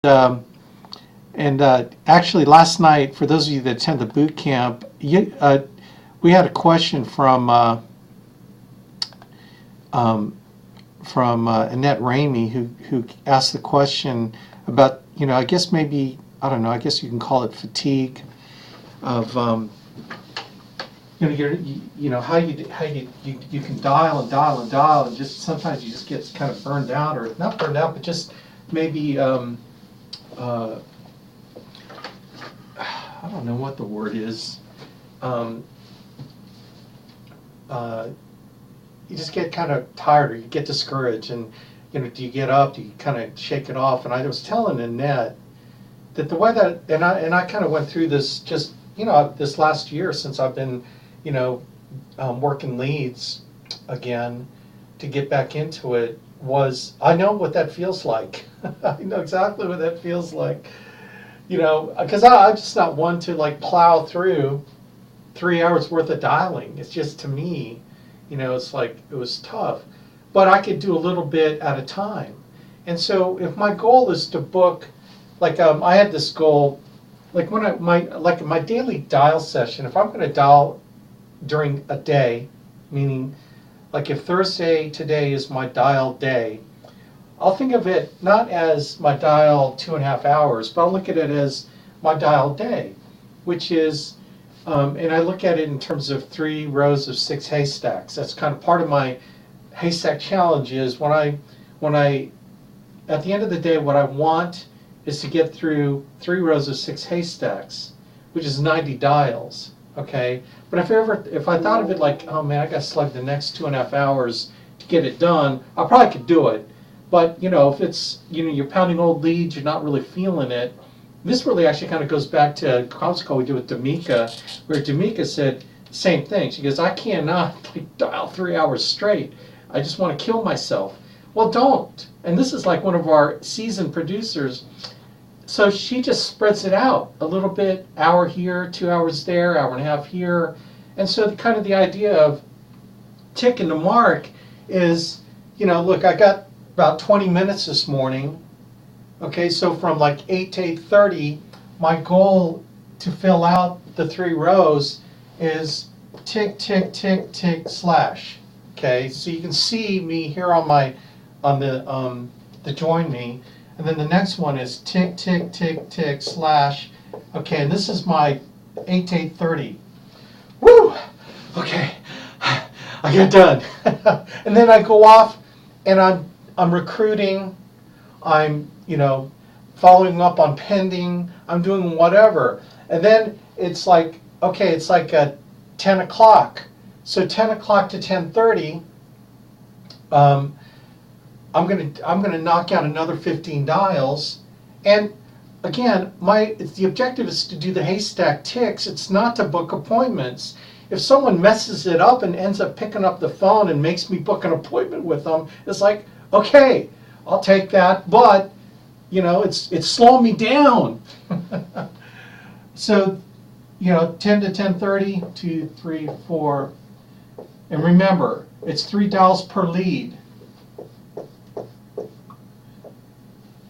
Um, Actually, last night, for those of you that attend the boot camp, we had a question um, from Annette Ramey, who asked the question about, I guess maybe, I don't know, I guess you can call it fatigue of, how you can dial and dial and dial, and just sometimes you just get kind of burned out, or not burned out, but just maybe uh, I don't know what the word is. Um, uh, you just get kind of tired, or you get discouraged, and do you get up? Do you kind of shake it off? And I was telling Annette that the way that, and I kind of went through this just this last year since I've been you know working leads again to get back into it, was I know what that feels like. I know exactly what that feels like. Because I'm just not one to like plow through 3 hours worth of dialing. It's just, to me, it's like, it was tough. But I could do a little bit at a time. And so if my goal is to book, like I had this goal, like when my daily dial session, if I'm going to dial during a day, meaning like if Thursday today is my dial day, I'll think of it not as my dial 2.5 hours, but I'll look at it as my dial day, which is, and I look at it in terms of 3 rows of 6 haystacks. That's kind of part of my haystack challenge. Is when I, at the end of the day, what I want is to get through 3 rows of 6 haystacks, which is 90 dials. Okay, but if I thought of it like, oh man, I got to slug the next 2.5 hours to get it done, I probably could do it. But if it's you're pounding old leads, you're not really feeling it. This really actually kind of goes back to a conference call we did with D'Amica, where D'Amica said the same thing. She goes, I cannot dial 3 hours straight. I just want to kill myself. Well, don't. And this is like one of our seasoned producers. So she just spreads it out a little bit, hour here, 2 hours there, hour and a half here. And so kind of the idea of ticking the mark is, look, I got about 20 minutes this morning. Okay, so from like 8 to 8:30, my goal to fill out the 3 rows is tick, tick, tick, tick, slash. Okay, so you can see me here on the join me, and then the next one is tick, tick, tick, tick, slash. Okay, and this is my 8 to 8:30. Woo! Okay, I get done. And then I go off and I'm recruiting, I'm following up on pending, I'm doing whatever. And then it's like, okay, it's like 10 o'clock. So 10 o'clock to 10:30, I'm gonna knock out another 15 dials. And again, the objective is to do the haystack ticks. It's not to book appointments. If someone messes it up and ends up picking up the phone and makes me book an appointment with them, it's like, okay, I'll take that, but it's slowing me down. So 10 to 10:30, 2, 3, 4, and remember, it's 3 dials per lead.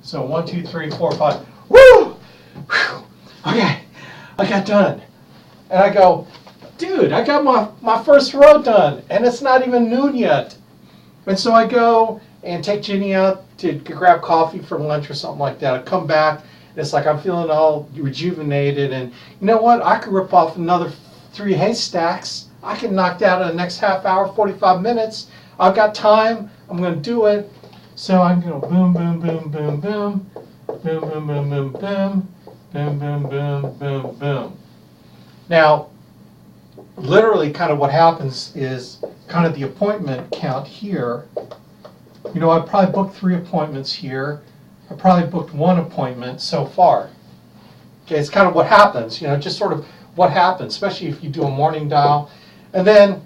So 1, 2, 3, 4, 5. Woo! Whew. Okay, I got done. And I go, dude, I got my first row done, and it's not even noon yet. And so I go and take Ginny out to grab coffee for lunch or something like that. I come back, and it's like I'm feeling all rejuvenated, and you know what? I could rip off another 3 haystacks. I can knock that in the next half hour, 45 minutes. I've got time. I'm going to do it. So I'm going to boom, boom, boom, boom, boom, boom, boom, boom, boom, boom, boom, boom, boom, boom, boom. Now, literally kind of what happens is kind of the appointment count here. I probably booked 3 appointments here. I probably booked 1 appointment so far. Okay, it's kind of what happens, just sort of what happens, especially if you do a morning dial. And then,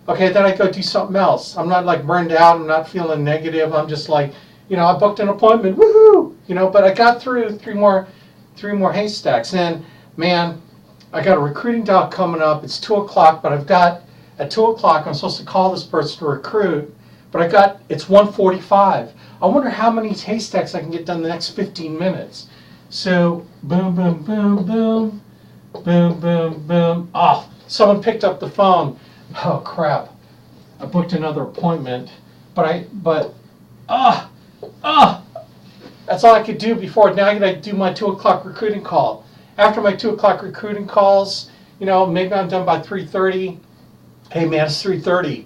okay, then I go do something else. I'm not like burned out. I'm not feeling negative. I'm just like, I booked an appointment, woohoo! But I got through 3 more haystacks. And man, I got a recruiting dial coming up. It's 2 o'clock, but at 2 o'clock, I'm supposed to call this person to recruit. But it's 1:45. I wonder how many haystacks I can get done in the next 15 minutes. So, boom, boom, boom, boom, boom, boom, boom. Oh, someone picked up the phone. Oh, crap. I booked another appointment. That's all I could do before. Now I got to do my 2 o'clock recruiting call. After my 2 o'clock recruiting calls, maybe I'm done by 3:30. Hey man, it's 3:30.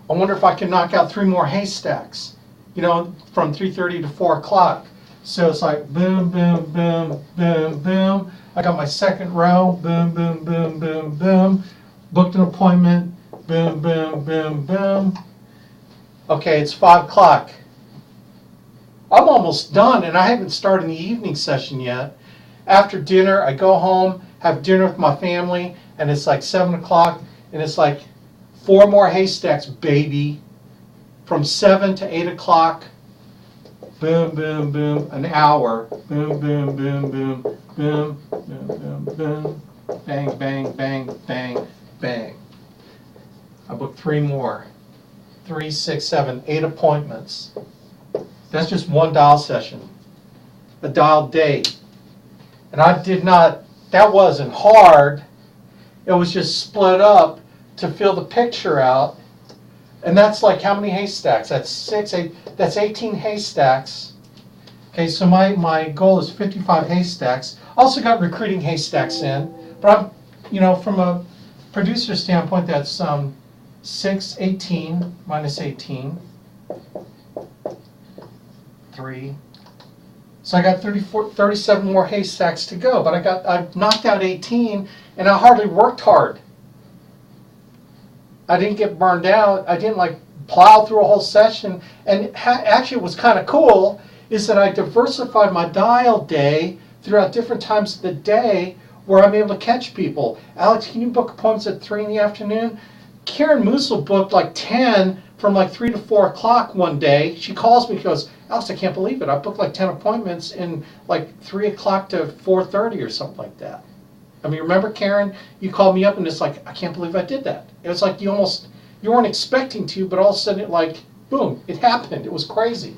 I wonder if I can knock out 3 more haystacks, from 3:30 to 4 o'clock. So it's like boom, boom, boom, boom, boom. I got my second row, boom, boom, boom, boom, boom. Booked an appointment, boom, boom, boom, boom. Okay, it's 5 o'clock. I'm almost done, and I haven't started the evening session yet. After dinner, I go home, have dinner with my family, and it's like 7 o'clock, and it's like 4 more haystacks, baby. From 7 to 8 o'clock, boom, boom, boom, an hour, boom, boom, boom, boom, boom, boom, boom, boom, bang, bang, bang, bang, bang. I booked 3 more. 3, 6, 7, 8 appointments. That's just one dial session, a dial day. And that wasn't hard. It was just split up to fill the picture out. And that's like how many haystacks? That's 6, 8, that's 18 haystacks. Okay, so my goal is 55 haystacks. Also got recruiting haystacks in, but I'm, from a producer standpoint, that's 6, 18, minus 18, 3. So I got 37 more haystacks to go, but I've knocked out 18, and I hardly worked hard. I didn't get burned out. I didn't plow through a whole session. And actually what's kind of cool is that I diversified my dial day throughout different times of the day where I'm able to catch people. Alex, can you book appointments at 3 in the afternoon? Karen Musil booked 10 from 3 to 4 o'clock one day. She calls me, she goes, Alex, I can't believe it. I booked 10 appointments in 3 o'clock to 4:30 or something like that. I mean, remember, Karen, you called me up and it's I can't believe I did that. It was you weren't expecting to, but all of a sudden boom, it happened. It was crazy.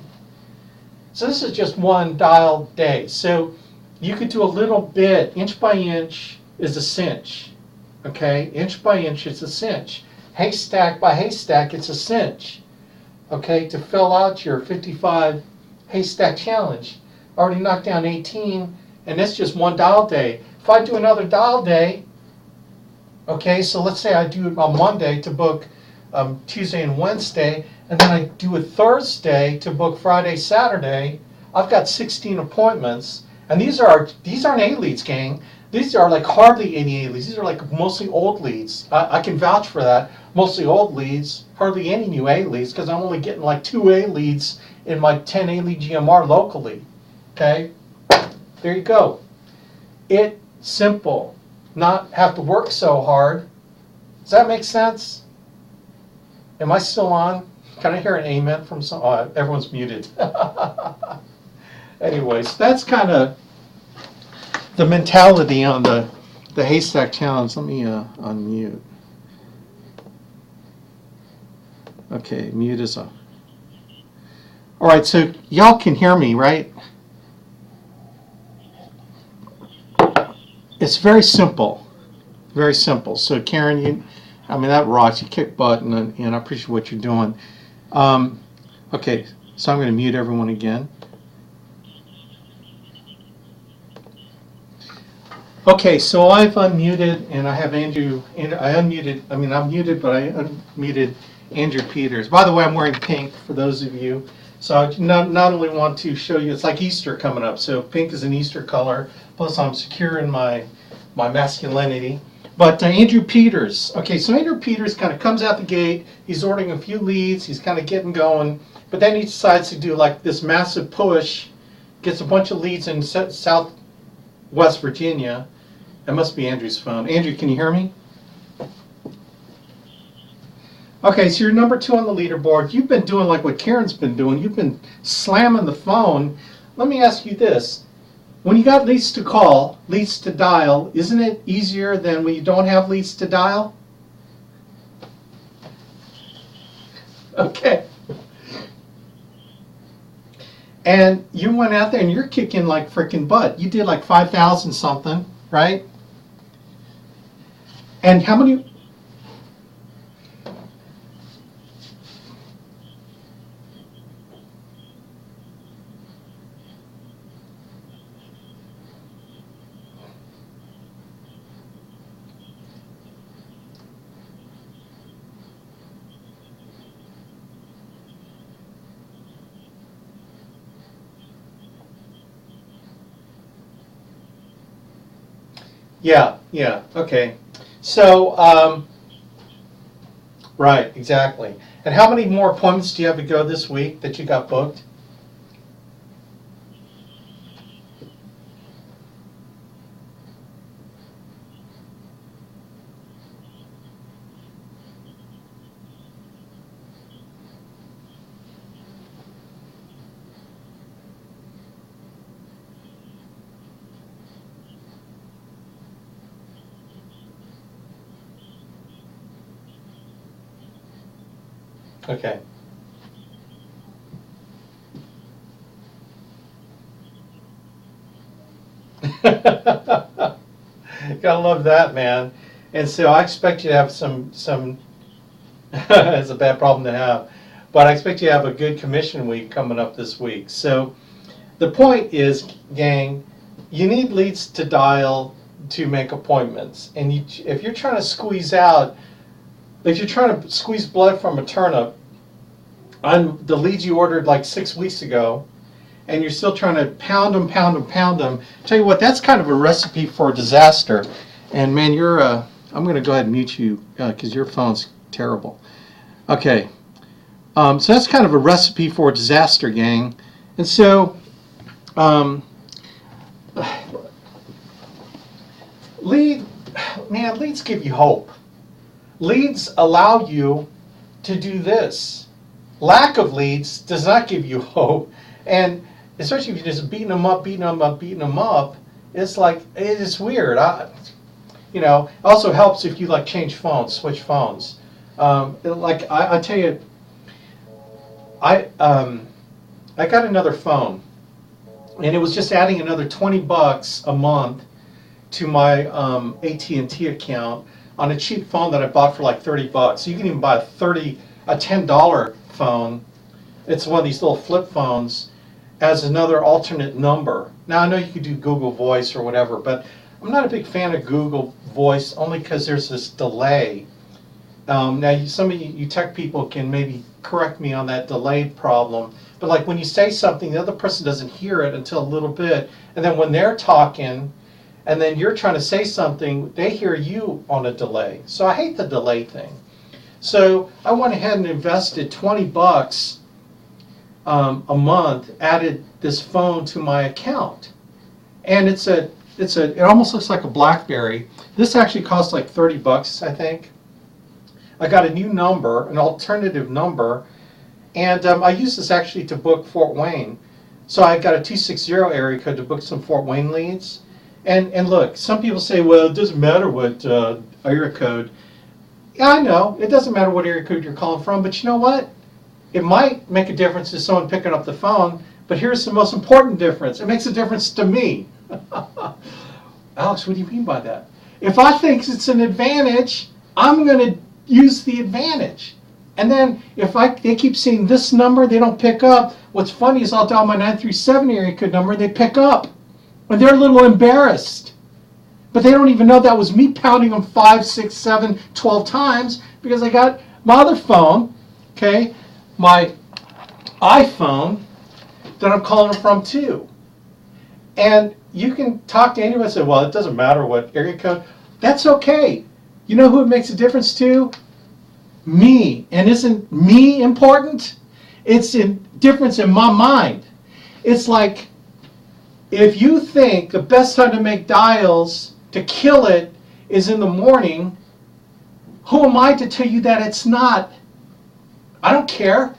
So this is just one dial day. So you could do a little bit, inch by inch is a cinch. Okay, inch by inch is a cinch. Haystack by haystack, it's a cinch. Okay, to fill out your 55 haystack challenge. Already knocked down 18, and that's just one dial day. If I do another dial day, okay, so let's say I do it on Monday to book Tuesday and Wednesday, and then I do it Thursday to book Friday, Saturday, I've got 16 appointments, and these aren't A-leads, gang. These are hardly any A-leads. These are mostly old leads. I can vouch for that. Mostly old leads, hardly any new A-leads, because I'm only getting 2 A-leads in my 10 A-lead GMR locally. Okay, there you go. It's simple, not have to work so hard. Does that make sense? Am I still on? Can I hear an amen from some? Oh, everyone's muted. Anyways, that's kind of the mentality on the haystack challenge. Let me unmute. Okay, mute is on. All right, so y'all can hear me, right? It's very simple, very simple. So Karen, that rocks. You kick butt, and I appreciate what you're doing. Okay, so I'm going to mute everyone again. Okay, so I've unmuted, and I have Andrew. And I'm muted, but I unmuted Andrew Peters. By the way, I'm wearing pink for those of you. So I not only want to show you, it's like Easter coming up. So pink is an Easter color. Plus, I'm secure in my masculinity. But Andrew Peters. Okay, so Andrew Peters kind of comes out the gate. He's ordering a few leads. He's kind of getting going. But then he decides to do this massive push. Gets a bunch of leads in Southwest Virginia. That must be Andrew's phone. Andrew, can you hear me? Okay, so you're number 2 on the leaderboard. You've been doing what Karen's been doing. You've been slamming the phone. Let me ask you this. When you got leads to call, leads to dial, isn't it easier than when you don't have leads to dial? Okay. And you went out there and you're kicking like freaking butt. You did like 5,000 something, right? And how many? Yeah, yeah, okay. So, right, exactly. And how many more appointments do you have to go this week that you got booked? Okay. Gotta love that, man. And so I expect you to have some. It's a bad problem to have, but I expect you to have a good commission week coming up this week. So the point is, gang, you need leads to dial to make appointments, and if you're trying to squeeze out, if you're trying to squeeze blood from a turnip on the leads you ordered like 6 weeks ago, and you're still trying to pound them, pound them, pound them. Tell you what, that's kind of a recipe for disaster. And man, I'm going to go ahead and mute you because your phone's terrible. Okay, so that's kind of a recipe for disaster, gang. And so, leads give you hope. Leads allow you to do this. Lack of leads does not give you hope. And especially if you're just beating them up, beating them up, beating them up, it's like, it's weird. It also helps if you like change phones, switch phones. I tell you, I got another phone, and it was just adding another $20 a month to my AT&T account on a cheap phone that I bought for like $30. So you can even buy a $10 phone. It's one of these little flip phones as another alternate number. Now I know you could do Google Voice or whatever, but I'm not a big fan of Google Voice only because there's this delay. Now some of you tech people can maybe correct me on that delay problem, but like when you say something, the other person doesn't hear it until a little bit, and then when they're talking and then you're trying to say something, they hear you on a delay. So I hate the delay thing. So I went ahead and invested $20 a month, added this phone to my account, and it almost looks like a BlackBerry. This actually costs like $30, I think. I got a new number, an alternative number, and I used this actually to book Fort Wayne. So I got a 260 area code to book some Fort Wayne leads. And look, some people say, well, it doesn't matter what area code. Yeah, I know, it doesn't matter what area code you're calling from, but you know what? It might make a difference to someone picking up the phone, but here's the most important difference. It makes a difference to me. Alex, what do you mean by that? If I think it's an advantage, I'm going to use the advantage. And then if they keep seeing this number, they don't pick up. What's funny is I'll dial my 937 area code number, and they pick up. And they're a little embarrassed. But they don't even know that was me pounding them 5, 6, 7, 12 times because I got my other phone, okay, my iPhone that I'm calling them from too. And you can talk to anyone and say, well, it doesn't matter what area code. That's okay. You know who it makes a difference to? Me. And isn't me important? It's a difference in my mind. It's like if you think the best time to make dials to kill it is in the morning, who am I to tell you that it's not? I don't care.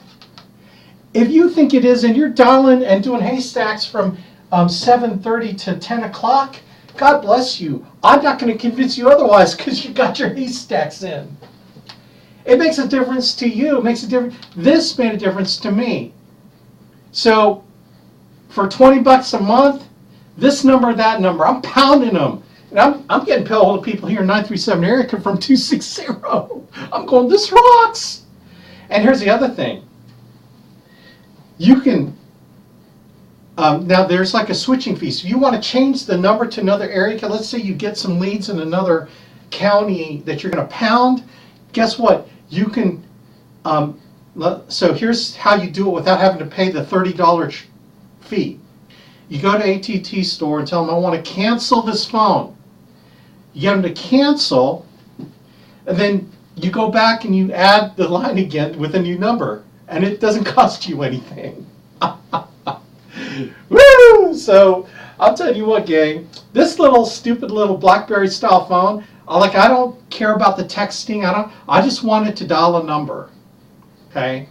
If you think it is and you're dialing and doing haystacks from 7:30 to 10 o'clock, God bless you. I'm not going to convince you otherwise because you got your haystacks in. It makes a difference to you. It makes a difference. This made a difference to me. So for 20 bucks a month, this number, that number, I'm pounding them. And I'm getting hold of people here in 937 area code from 260. I'm going, this rocks. And here's the other thing. You can, now there's like a switching fee. So you want to change the number to another area code. Let's say you get some leads in another county that you're going to pound. Guess what? You can, so here's how you do it without having to pay the $30 fee. You go to AT&T store and tell them, I want to cancel this phone. You get them to cancel, and then you go back and you add the line again with a new number, and it doesn't cost you anything. Woo! So I'll tell you what, gang, this little stupid little BlackBerry style phone, I don't care about the texting. I just want it to dial a number. Okay?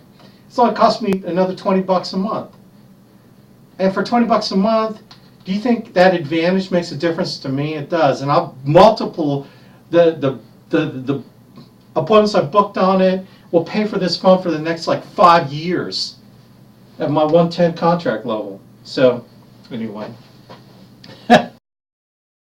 It's only cost me another 20 bucks a month. And for 20 bucks a month, do you think that advantage makes a difference to me? It does. And I'll multiple the appointments I've booked on it will pay for this phone for the next like 5 years at my 110 contract level. So anyway.